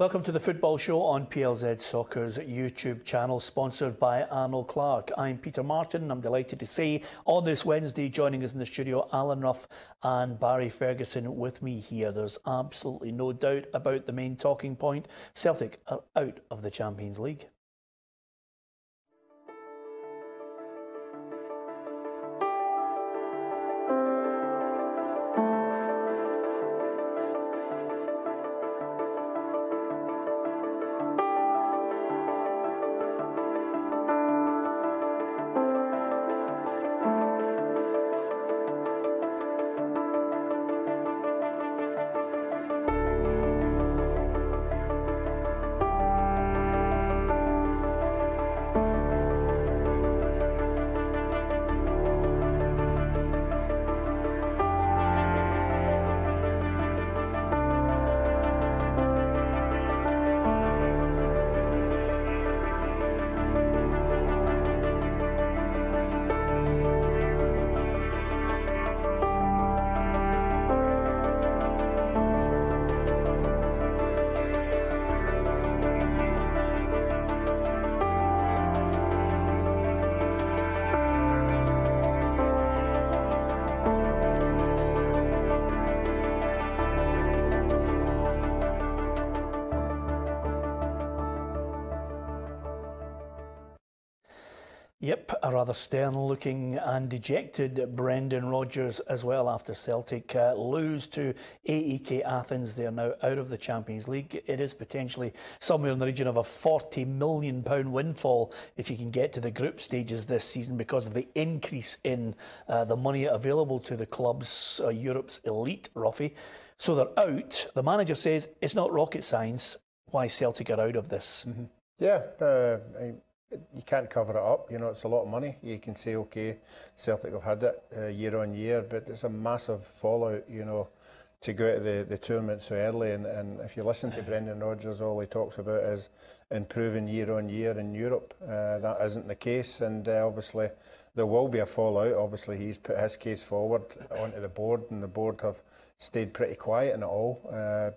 Welcome to the Football Show on PLZ Soccer's YouTube channel, sponsored by Arnold Clark. I'm Peter Martin. I'm delighted to say on this Wednesday, joining us in the studio, Alan Ruff and Barry Ferguson with me here. There's absolutely no doubt about the main talking point. Celtic are out of the Champions League. Yep, a rather stern-looking and dejected Brendan Rodgers as well after Celtic lose to AEK Athens. They're now out of the Champions League. It is potentially somewhere in the region of a £40 million windfall if you can get to the group stages this season because of the increase in the money available to the clubs, Europe's elite, Ruffy. So they're out. The manager says it's not rocket science why Celtic are out of this. Mm-hmm. Yeah, you can't cover it up, you know, it's a lot of money. You can say, okay, Celtic have had it year on year, but it's a massive fallout, you know, to go out of the tournament so early. And if you listen to Brendan Rodgers, all he talks about is improving year on year in Europe. That isn't the case, and obviously there will be a fallout. Obviously he's put his case forward onto the board, and the board have stayed pretty quiet in it all.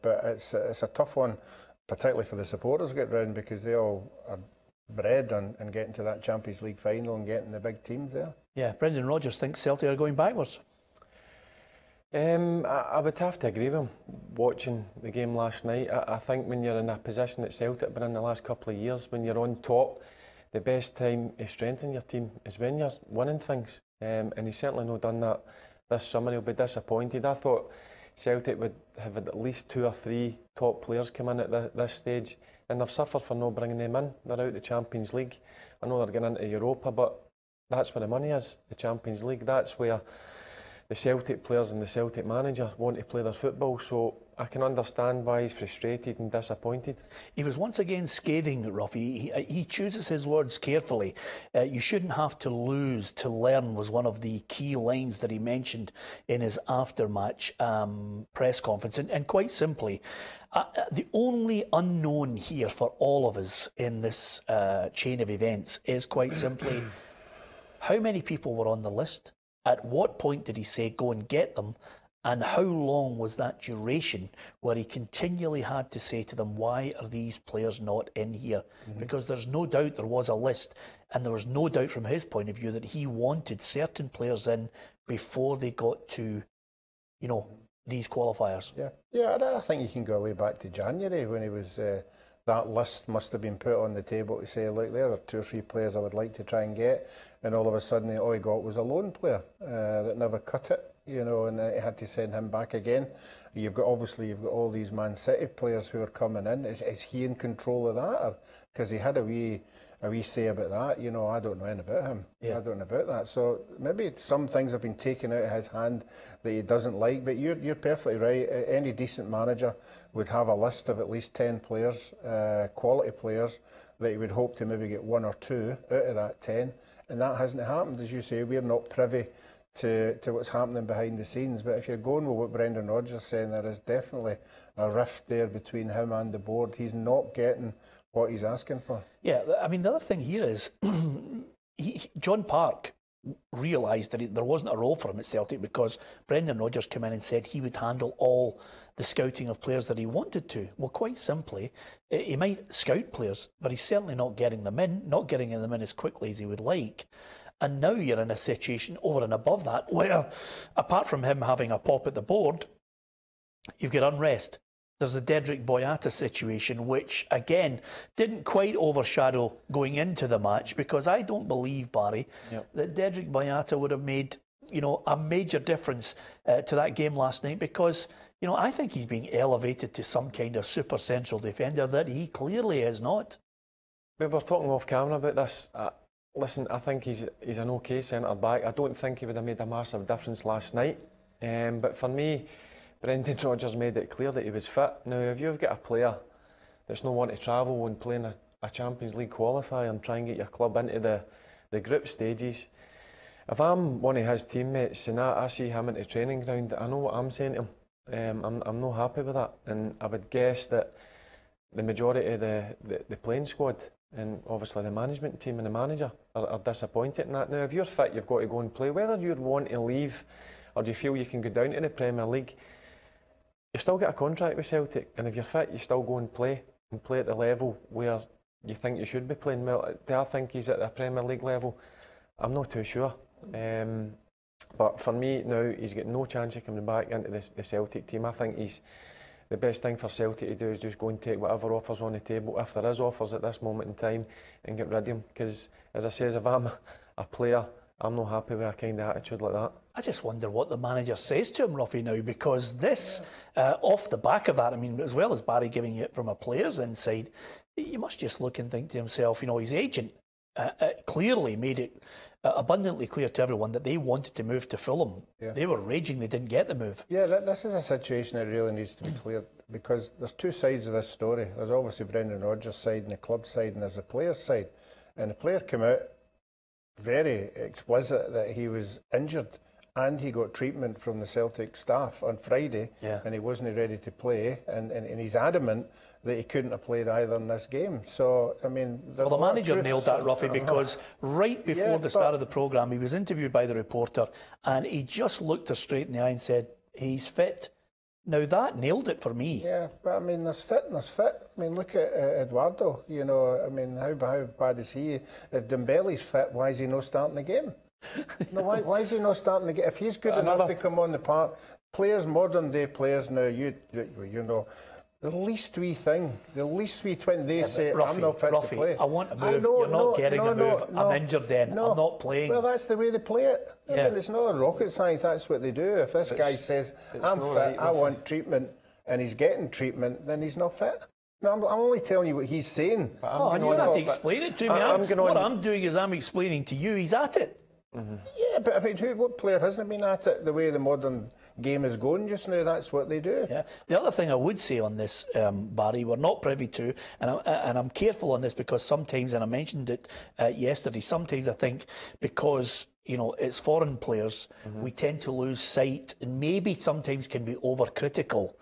But it's a tough one, particularly for the supporters to get round, because they all are bred on getting to that Champions League final and getting the big teams there. Yeah, Brendan Rodgers thinks Celtic are going backwards. I would have to agree with him. Watching the game last night, I think when you're in a position that Celtic have been in the last couple of years, when you're on top, the best time to strengthen your team is when you're winning things. And he's certainly not done that this summer. He'll be disappointed. I thought Celtic would have at least 2 or 3 top players come in at this stage, and they've suffered for not bringing them in. They're out of the Champions League. I know they're getting into Europa, but that's where the money is, the Champions League. That's where the Celtic players and the Celtic manager want to play their football, so I can understand why he's frustrated and disappointed. He was once again scathing, Ruffy. He chooses his words carefully. You shouldn't have to lose to learn was one of the key lines that he mentioned in his after-match press conference. And quite simply, the only unknown here for all of us in this chain of events is quite simply how many people were on the list? At what point did he say go and get them? And how long was that duration where he continually had to say to them, why are these players not in here? Mm-hmm. Because there's no doubt there was a list, and there was no doubt from his point of view that he wanted certain players in before they got to, you know, these qualifiers. Yeah, I think you can go way back to January when he was... that list must have been put on the table to say, look, there are 2 or 3 players I would like to try and get, and all of a sudden all he got was a loan player that never cut it, you know, and he had to send him back again. You've got all these Man City players who are coming in. Is he in control of that? Because he had a wee say about that. You know, I don't know anything about him. Yeah. I don't know about that. So maybe some things have been taken out of his hand that he doesn't like. But you're perfectly right. Any decent manager would have a list of at least 10 players, quality players, that he would hope to maybe get 1 or 2 out of that 10. And that hasn't happened. As you say, we're not privy to what's happening behind the scenes. But if you're going with what Brendan Rodgers is saying, there is definitely a rift there between him and the board. He's not getting what he's asking for. Yeah, I mean, the other thing here is John Park realised that there wasn't a role for him at Celtic because Brendan Rodgers came in and said he would handle all the scouting of players that he wanted to. Well, quite simply, he might scout players, but he's certainly not getting them in as quickly as he would like. And now you're in a situation over and above that where, apart from him having a pop at the board, you've got unrest. There's the Dedrick Boyata situation, which, again, didn't quite overshadow going into the match, because I don't believe, Barry, that Dedrick Boyata would have made, a major difference to that game last night, because, I think he's being elevated to some kind of super central defender that he clearly is not. We were talking off camera about this. Listen, I think he's an okay centre-back. I don't think he would have made a massive difference last night. But for me, Brendan Rodgers made it clear that he was fit. Now, if you've got a player that's not want to travel and play in a Champions League qualifier and try and get your club into the group stages, if I'm one of his teammates and I see him in the training ground, I know what I'm saying to him. I'm not happy with that. And I would guess that the majority of the playing squad and obviously the management team and the manager are disappointed in that. Now, if you're fit, you've got to go and play. Whether you want to leave or do you feel you can go down to the Premier League, you've still got a contract with Celtic, and if you're fit, you still go and play at the level where you think you should be playing. Well, do I think he's at the Premier League level? I'm not too sure. But for me now, he's got no chance of coming back into the Celtic team. I think the best thing for Celtic to do is just go and take whatever offers on the table, if there is offers at this moment in time, and get rid of him. Because, as I say, if I'm a player, I'm not happy with a kind of attitude like that. I just wonder what the manager says to him, Ruffy, now, because this, off the back of that, I mean, as well as Barry giving it from a player's inside, you must just look and think to himself, his agent clearly made it abundantly clear to everyone that they wanted to move to Fulham. Yeah. They were raging they didn't get the move. Yeah, this is a situation that really needs to be cleared, because there's two sides of this story. There's obviously Brendan Rodgers' side and the club side, and there's the player's side. And the player came out very explicit that he was injured and he got treatment from the Celtic staff on Friday, and he wasn't ready to play, and he's adamant that he couldn't have played either in this game. So, I mean... Well, the manager nailed that, Ruffy, because right before the start of the programme, he was interviewed by the reporter, and he just looked her straight in the eye and said, he's fit. Now, that nailed it for me. Yeah, but I mean, there's fit and there's fit. I mean, look at Eduardo, I mean, how bad is he? If Dembele's fit, why is he not starting the game? No, why is he not starting the game? If he's good enough to come on the park, modern day players now, the least wee thing, the least wee twin, they say, Ruffy, I'm not fit to play. I want to move. You're not getting a move. I'm injured then. I'm not playing. Well, that's the way they play it. I mean, it's not rocket science. That's what they do. If this guy says, I'm fit, right, I want treatment, and he's getting treatment, then he's not fit. No, I'm only telling you what he's saying. And you don't have to explain it to me. What I'm doing is I'm explaining to you he's at it. Mm-hmm. Yeah, but I mean, what player hasn't been at it? The way the modern game is going just now, that's what they do. Yeah. The other thing I would say on this, Barry, we're not privy to, and I'm careful on this because sometimes, and I mentioned it yesterday, sometimes I think because it's foreign players, we tend to lose sight, and maybe sometimes can be overcritical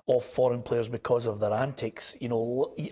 of foreign players because of their antics.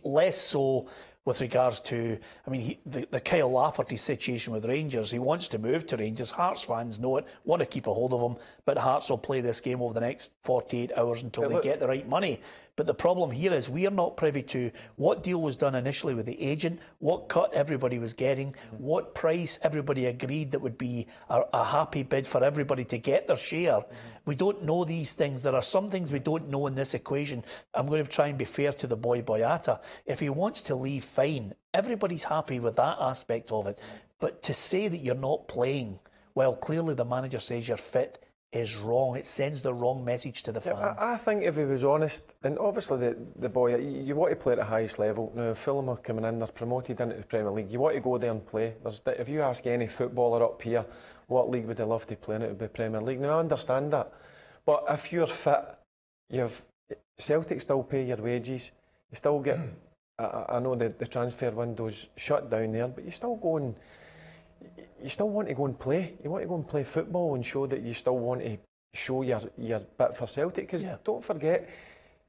Less so with regards to, I mean, the Kyle Lafferty situation with Rangers. He wants to move to Rangers. Hearts fans know it, want to keep a hold of him, but Hearts will play this game over the next 48 hours until they get the right money. But the problem here is we are not privy to what deal was done initially with the agent, what cut everybody was getting, what price everybody agreed that would be a happy bid for everybody to get their share. We don't know these things. There are some things we don't know in this equation. I'm going to try and be fair to the boy Boyata. If he wants to leave, fine. Everybody's happy with that aspect of it. But to say that you're not playing, well, clearly the manager says you're fit, is wrong. It sends the wrong message to the fans. Yeah, I think if he was honest, and obviously the boy, you want to play at the highest level. Now, if Fulham are coming in, they're promoted into the Premier League, you want to go there and play. If you ask any footballer up here, what league would they love to play in, it would be Premier League. Now, I understand that. But if you're fit, Celtic still pay your wages. You still get, I know the transfer window's shut down there, but you still go and you still want to go and play. You want to go and play football and show that you still want to show your bit for Celtic. Because don't forget,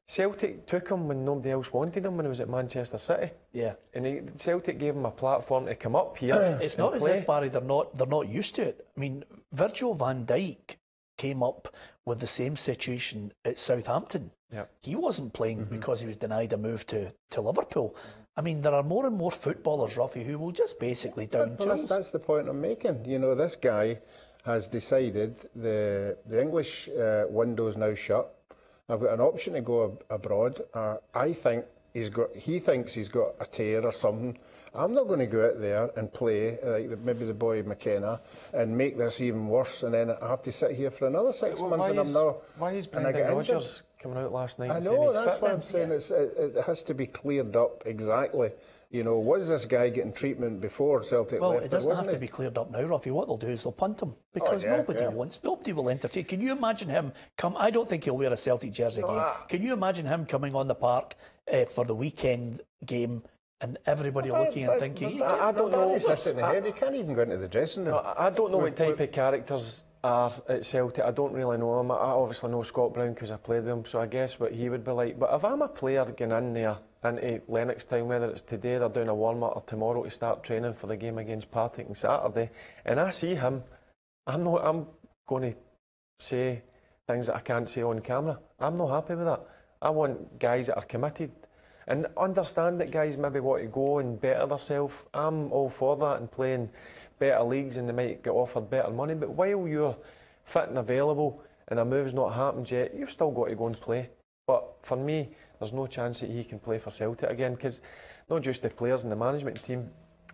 Celtic took him when nobody else wanted him when he was at Manchester City. Yeah. And Celtic gave him a platform to come up here. It's not as if, Barry, they're not used to it. I mean, Virgil van Dijk came up with the same situation at Southampton. Yeah. He wasn't playing because he was denied a move to Liverpool. I mean, there are more and more footballers, Ruffy, who will just basically down tools. That's the point I'm making. You know, this guy has decided the English window's now shut. I've got an option to go abroad. I think he thinks he's got a tear or something. I'm not going to go out there and play like maybe the boy McKenna and make this even worse, and then I have to sit here for another 6 months and I'm not. Why is Brendan Rodgers coming out last night? I know, that's what I'm saying. It has to be cleared up exactly. You know, was this guy getting treatment before Celtic left? Well, it doesn't have to be cleared up now, Ruffy. What they'll do is they'll punt him because nobody will entertain. Can you imagine him come? I don't think he'll wear a Celtic jersey again. Can you imagine him coming on the park for the weekend game and everybody looking and thinking? I don't know. He's hit in the head. He can't even go into the dressing room. I don't know what type of characters are at Celtic. I don't really know him. I obviously know Scott Brown because I played with him, so I guess what he would be like. But if I'm a player going in there into Lennoxtown, whether it's today they're doing a warm-up or tomorrow to start training for the game against Partick on Saturday, and I see him, I'm going to say things that I can't say on camera. I'm not happy with that. I want guys that are committed and understand that guys maybe want to go and better themselves. I'm all for that and playing better leagues and they might get offered better money, but while you're fit and available and a move's not happened yet, you've still got to go and play. But for me, there's no chance that he can play for Celtic again, because not just the players and the management team,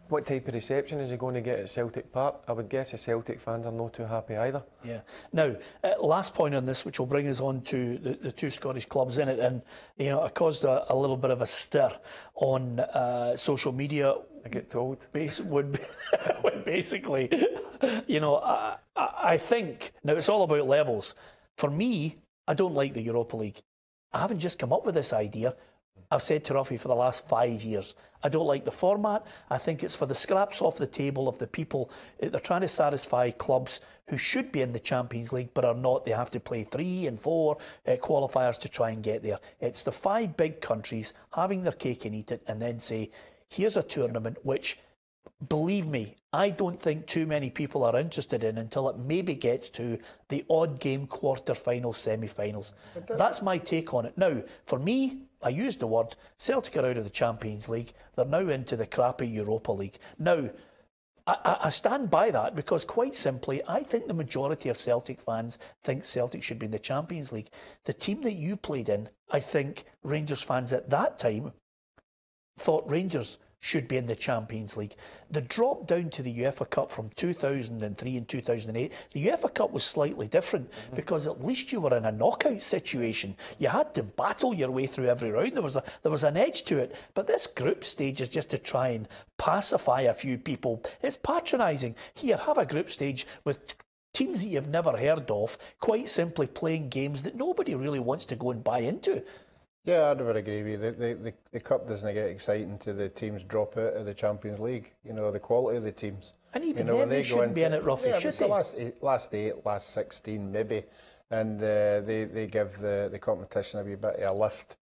what type of reception is he going to get at Celtic Park? I would guess the Celtic fans are not too happy either. Yeah. Now, last point on this, which will bring us on to the two Scottish clubs in it, and you know, it caused a little bit of a stir on social media. I get told. Would basically, you know, I think now it's all about levels. For me, I don't like the Europa League. I haven't just come up with this idea. I've said to Ruffy for the last 5 years, I don't like the format. I think it's for the scraps off the table of the people. They're trying to satisfy clubs who should be in the Champions League but are not. They have to play 3 and 4 qualifiers to try and get there. It's the 5 big countries having their cake and eat it and then say, here's a tournament which, believe me, I don't think too many people are interested in until it maybe gets to the odd game quarter-finals, semi-finals. That's my take on it. Now, for me, I used the word, Celtic are out of the Champions League. They're now into the crappy Europa League. Now, I stand by that because, quite simply, I think the majority of Celtic fans think Celtic should be in the Champions League. The team that you played in, I think Rangers fans at that time thought Rangers should be in the Champions League. The drop down to the UEFA Cup from 2003 and 2008, the UEFA Cup was slightly different because at least you were in a knockout situation. You had to battle your way through every round. There was an edge to it. But this group stage is just to try and pacify a few people. It's patronising. Here, have a group stage with teams that you've never heard of, quite simply playing games that nobody really wants to go and buy into. Yeah, I'd never agree with you. The Cup doesn't get exciting till the teams drop out of the Champions League. You know, the quality of the teams. And even then, they shouldn't be in it, Ruffy, should they? Last 8, last 16 maybe. And they give the competition a wee bit of a lift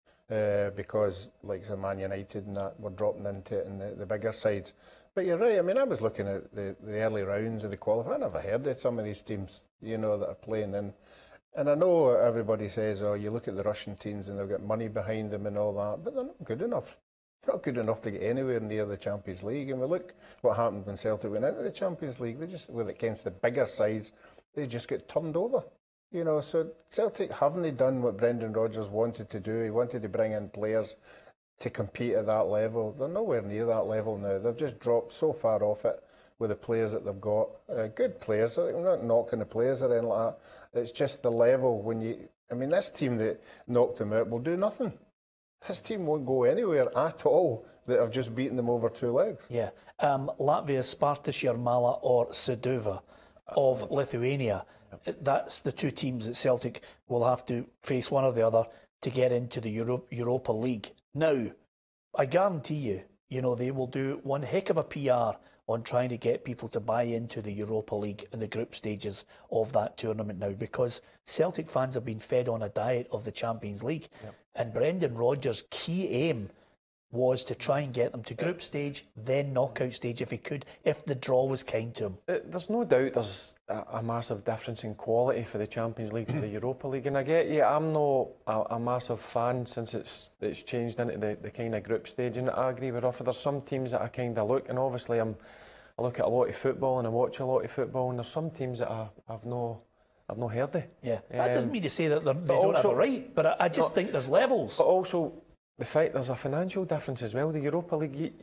because, like the Man United and that, we're dropping into it in the bigger sides. But you're right, I mean, I was looking at the early rounds of the qualifier. I never heard of some of these teams, you know, that are playing in. And I know everybody says, oh, you look at the Russian teams and they've got money behind them and all that, but they're not good enough. They're not good enough to get anywhere near the Champions League. And we look what happened when Celtic went into the Champions League. They just, against the bigger sides, they just get turned over. You know, so Celtic haven't done what Brendan Rodgers wanted to do. He wanted to bring in players to compete at that level. They're nowhere near that level now. They've just dropped so far off it with the players that they've got. Good players. I'm not knocking the players or anything like that. It's just the level when you... I mean, this team that knocked them out will do nothing. This team won't go anywhere at all that have just beaten them over 2 legs. Yeah. Latvia, Sparta Yarmala or Sūduva of Lithuania. That's the 2 teams that Celtic will have to face, one or the other, to get into the Europa League. Now, I guarantee you, you know, they will do one heck of a PR on trying to get people to buy into the Europa League and the group stages of that tournament now, because Celtic fans have been fed on a diet of the Champions League. And Brendan Rodgers' key aim was to try and get them to group stage, then knockout stage if he could, if the draw was kind to him. There's no doubt there's a massive difference in quality for the Champions League to the Europa League, and I get you. I'm not a massive fan since it's changed into the kind of group stage, and I agree with Ruffy. There's some teams that I kind of look, and obviously I look at a lot of football and I watch a lot of football, and there's some teams that I've not heard of. Yeah, that doesn't mean to say that they don't have a right, but I just think there's levels. But also, there's a financial difference as well. The Europa League,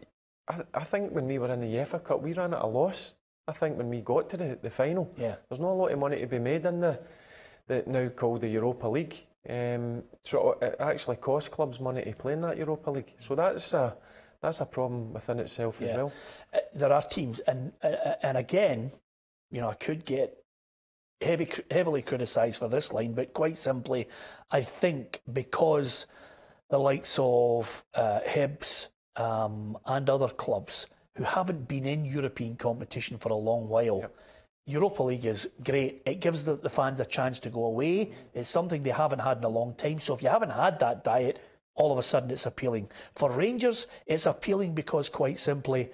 I think when we were in the UEFA Cup, we ran at a loss. I think when we got to the final, there's not a lot of money to be made in the now called the Europa League. So it actually costs clubs money to play in that Europa League. So that's a problem within itself as well. There are teams, and again, I could get heavily criticised for this line, but quite simply, I think because the likes of Hibs and other clubs who haven't been in European competition for a long while, Europa League is great. It gives the fans a chance to go away. It's something they haven't had in a long time. So if you haven't had that diet, all of a sudden it's appealing. For Rangers, it's appealing because quite simply,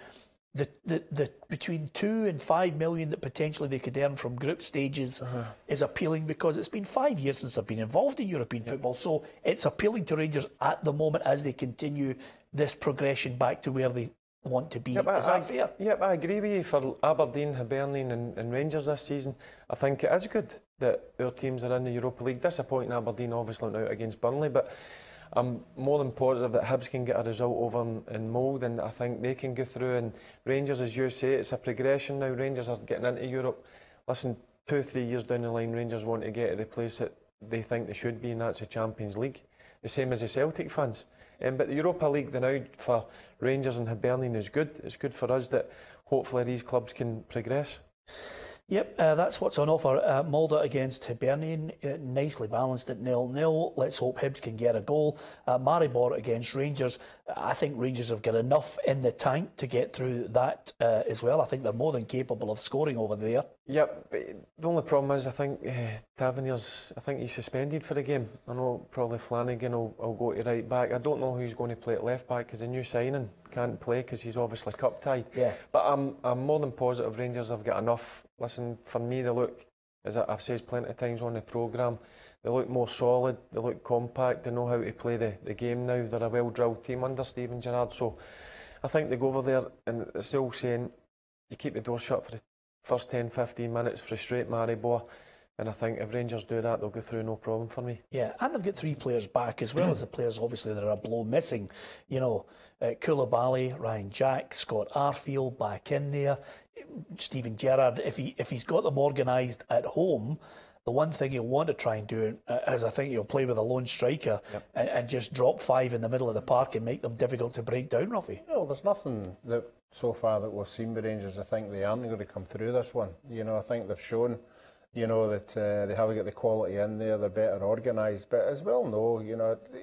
the between 2 and 5 million that potentially they could earn from group stages is appealing because it's been 5 years since they've been involved in European football. So it's appealing to Rangers at the moment as they continue this progression back to where they want to be. Is that fair? Yep, I agree with you. For Aberdeen, Hibernian and Rangers this season, I think it is good that their teams are in the Europa League. Disappointing Aberdeen obviously went out against Burnley, but I'm more than positive that Hibs can get a result over in Mould, and I think they can go through. And Rangers, as you say, it's a progression now. Rangers are getting into Europe. Listen, 2 or 3 years down the line, Rangers want to get to the place that they think they should be, and that's the Champions League. The same as the Celtic fans. But the Europa League, the now for Rangers and Hibernian is good. It's good for us that hopefully these clubs can progress. Yep, that's what's on offer. Molde against Hibernian, nicely balanced at 0-0. Let's hope Hibs can get a goal. Maribor against Rangers. I think Rangers have got enough in the tank to get through that as well. I think they're more than capable of scoring over there. Yep, but the only problem is I think Tavernier's, I think he's suspended for the game. I know probably Flanagan will go to right back. I don't know who's going to play at left back because the new signing can't play because he's obviously cup tied. Yeah. But I'm more than positive Rangers have got enough. Listen, for me, they look, as I've said plenty of times on the programme, they look more solid, they look compact, they know how to play the game now. They're a well-drilled team under Steven Gerrard. So I think they go over there, and it's still saying you keep the door shut for the first 10-15 minutes, frustrate Maribor. And I think if Rangers do that, they'll go through no problem for me. Yeah, and they've got 3 players back as well as the players obviously that are a blow missing. Koulibaly, Ryan Jack, Scott Arfield back in there. Steven Gerrard, if he's got them organised at home, the one thing he'll want to try and do is I think he'll play with a lone striker and just drop 5 in the middle of the park and make them difficult to break down, Ruffy. Well, there's nothing that so far that we've seen with Rangers. I think they aren't going to come through this one. I think they've shown that they have got the quality in there, they're better organised. But as well know,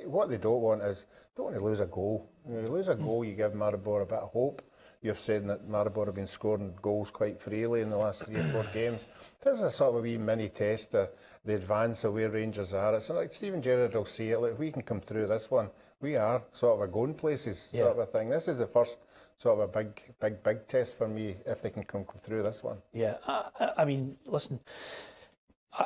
what they don't want to lose a goal. You lose a goal, you give Maribor a bit of hope. You've said that Maribor have been scoring goals quite freely in the last 3 or 4 games. This is a sort of a wee mini test of the advance of where Rangers are. It's like Steven Gerrard will say it, if we can come through this one, we are sort of a going places sort of a thing. This is the first sort of a big test for me if they can come through this one. Yeah, I mean, listen,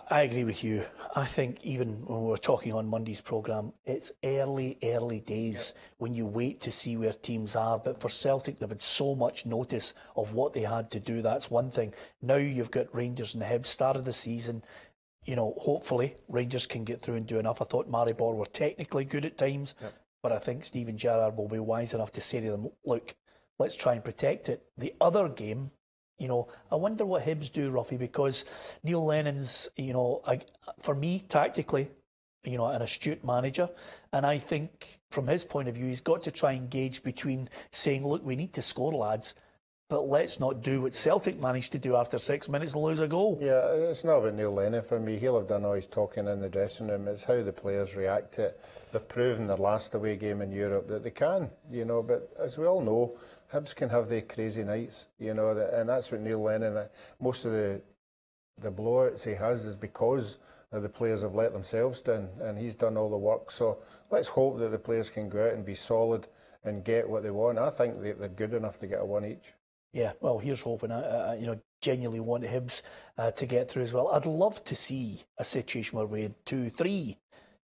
I agree with you. I think even when we were talking on Monday's programme, it's early days when you wait to see where teams are. But for Celtic, they've had so much notice of what they had to do. That's one thing. Now you've got Rangers and Hibs, start of the season. Hopefully Rangers can get through and do enough. I thought Maribor were technically good at times, but I think Steven Gerrard will be wise enough to say to them, look, let's try and protect it. The other game, I wonder what Hibs do, Ruffy, because Neil Lennon's, for me, tactically, an astute manager. And I think from his point of view, he's got to try and gauge between saying, look, we need to score, lads, but let's not do what Celtic managed to do after 6 minutes and lose a goal. Yeah, it's not about Neil Lennon for me. He'll have done all his talking in the dressing room. It's how the players react to it. They've proven their last away game in Europe that they can, but as we all know, Hibs can have their crazy nights, and that's what Neil Lennon, most of the the blowouts he has is because the players have let themselves down, and he's done all the work. So let's hope that the players can go out and be solid and get what they want. I think they're good enough to get a one each. Yeah, well, here's hoping. Genuinely want Hibs to get through as well. I'd love to see a situation where we had 2-3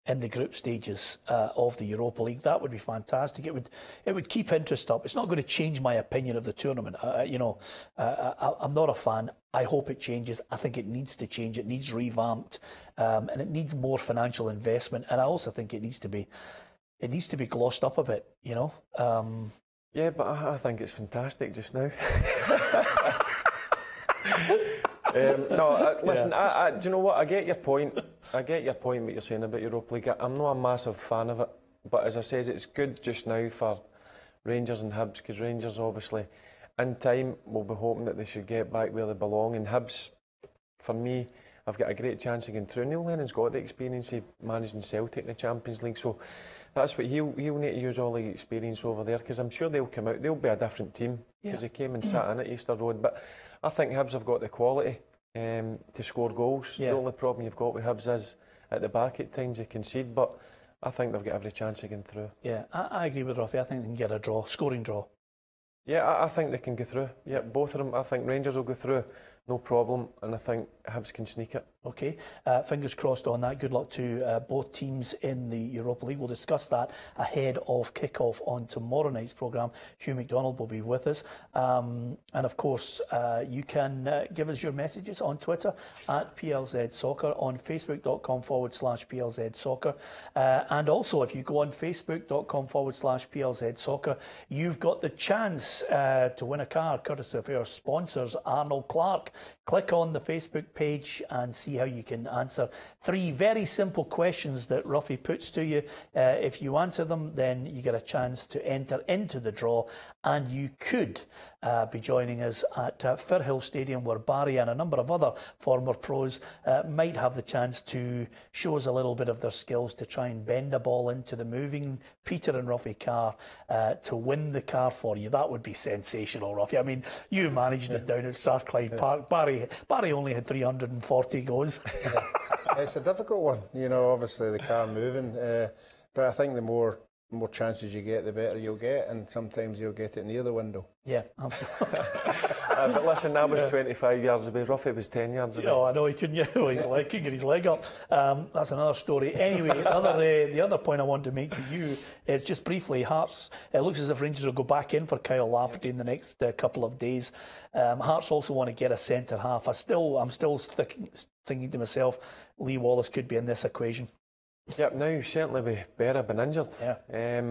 in the group stages of the Europa League. That would be fantastic. It would keep interest up. It's not going to change my opinion of the tournament. I'm not a fan. I hope it changes. I think it needs to change. It needs revamped, and it needs more financial investment. And I also think it needs to be glossed up a bit. Yeah, but I think it's fantastic just now. Listen. Do you know what? I get your point. I get your point. What you're saying about Europa League. I'm not a massive fan of it, but as I says, it's good just now for Rangers and Hibs, because Rangers obviously, in time, will be hoping that they should get back where they belong. And Hibs, for me, I've got a great chance of getting through. Neil Lennon's got the experience of managing Celtic in the Champions League, so that's what he'll need to use all the experience over there, because I'm sure they'll come out. They'll be a different team because they came and sat in at Easter Road. But I think Hibs have got the quality to score goals. The only problem you've got with Hibs is at the back at times they concede, but I think they've got every chance of getting through. Yeah, I agree with Ruffy. I think they can get a draw, scoring draw. Yeah, I think they can go through. Yeah, both of them. I think Rangers will go through, no problem, and I think Hibs can sneak it. Okay, fingers crossed on that. Good luck to both teams in the Europa League. We'll discuss that ahead of kick-off on tomorrow night's programme. Hugh McDonald will be with us. And of course, you can give us your messages on Twitter at PLZ Soccer, on Facebook.com/PLZ Soccer. And also, if you go on Facebook.com/PLZ Soccer, you've got the chance to win a car courtesy of our sponsors, Arnold Clark. Click on the Facebook page and see how you can answer 3 very simple questions that Ruffy puts to you. If you answer them, then you get a chance to enter into the draw, and you could be joining us at Firhill Stadium, where Barry and a number of other former pros might have the chance to show us a little bit of their skills to try and bend a ball into the moving Peter and Ruffy car to win the car for you. That would be sensational, Ruffy. I mean, you managed it down at Strathclyde Park. Barry only had 340 goes. It's a difficult one, obviously the car moving, but I think the more chances you get, the better you'll get, and sometimes you'll get it near the window. Yeah, absolutely. But listen, that was 25 yards away. Ruffy was 10 yards away. Oh, I know, he couldn't get his leg up. That's another story. Anyway, the other point I want to make to you is just briefly, Hearts, it looks as if Rangers will go back in for Kyle Lafferty in the next couple of days. Hearts also want to get a centre half. I'm still thinking to myself, Lee Wallace could be in this equation. Yep, now certainly be better been injured. Yeah. I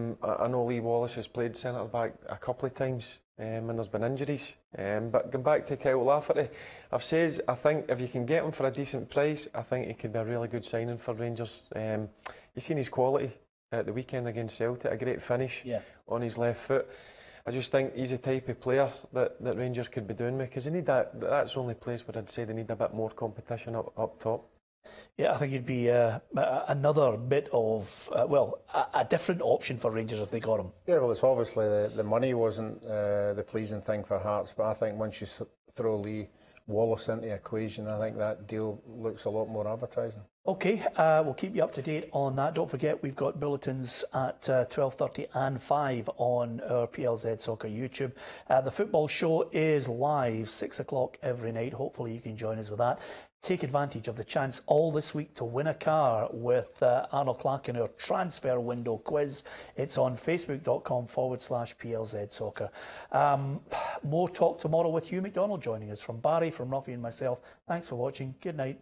know Lee Wallace has played centre back a couple of times when there's been injuries. But going back to Kyle Lafferty, I think if you can get him for a decent price, I think he could be a really good signing for Rangers. You've seen his quality at the weekend against Celtic, a great finish on his left foot. I just think he's the type of player that Rangers could be doing with, because they need that's the only place where I'd say they need a bit more competition up top. Yeah, I think it'd be another bit of, a different option for Rangers if they got him. Yeah, well, it's obviously the money wasn't the pleasing thing for Hearts, but I think once you throw Lee Wallace into the equation, I think that deal looks a lot more advertising. Okay, we'll keep you up to date on that. Don't forget, we've got bulletins at 12:30 and 5 on our PLZ Soccer YouTube. The football show is live 6 o'clock every night. Hopefully you can join us with that. Take advantage of the chance all this week to win a car with Arnold Clark in our transfer window quiz. It's on Facebook.com/PLZ Soccer. More talk tomorrow with Hugh McDonald joining us. From Barry, from Ruffy and myself, thanks for watching. Good night.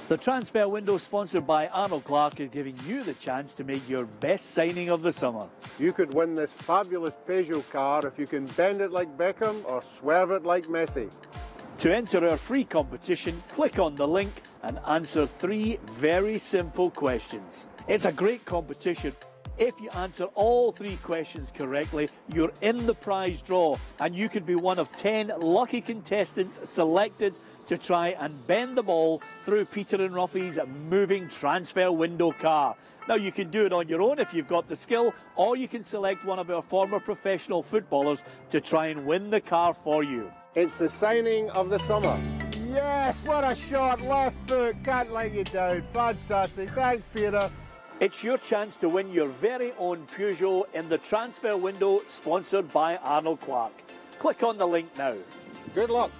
The transfer window, sponsored by Arnold Clark, is giving you the chance to make your best signing of the summer. You could win this fabulous Peugeot car if you can bend it like Beckham or swerve it like Messi. To enter our free competition, click on the link and answer 3 very simple questions. It's a great competition. If you answer all 3 questions correctly, you're in the prize draw and you could be one of 10 lucky contestants selected to try and bend the ball through Peter and Ruffy's moving transfer window car. Now, you can do it on your own if you've got the skill, or you can select one of our former professional footballers to try and win the car for you. It's the signing of the summer. Yes, what a shot, left foot, can't let you down. Fantastic, thanks Peter. It's your chance to win your very own Peugeot in the transfer window, sponsored by Arnold Clark. Click on the link now. Good luck.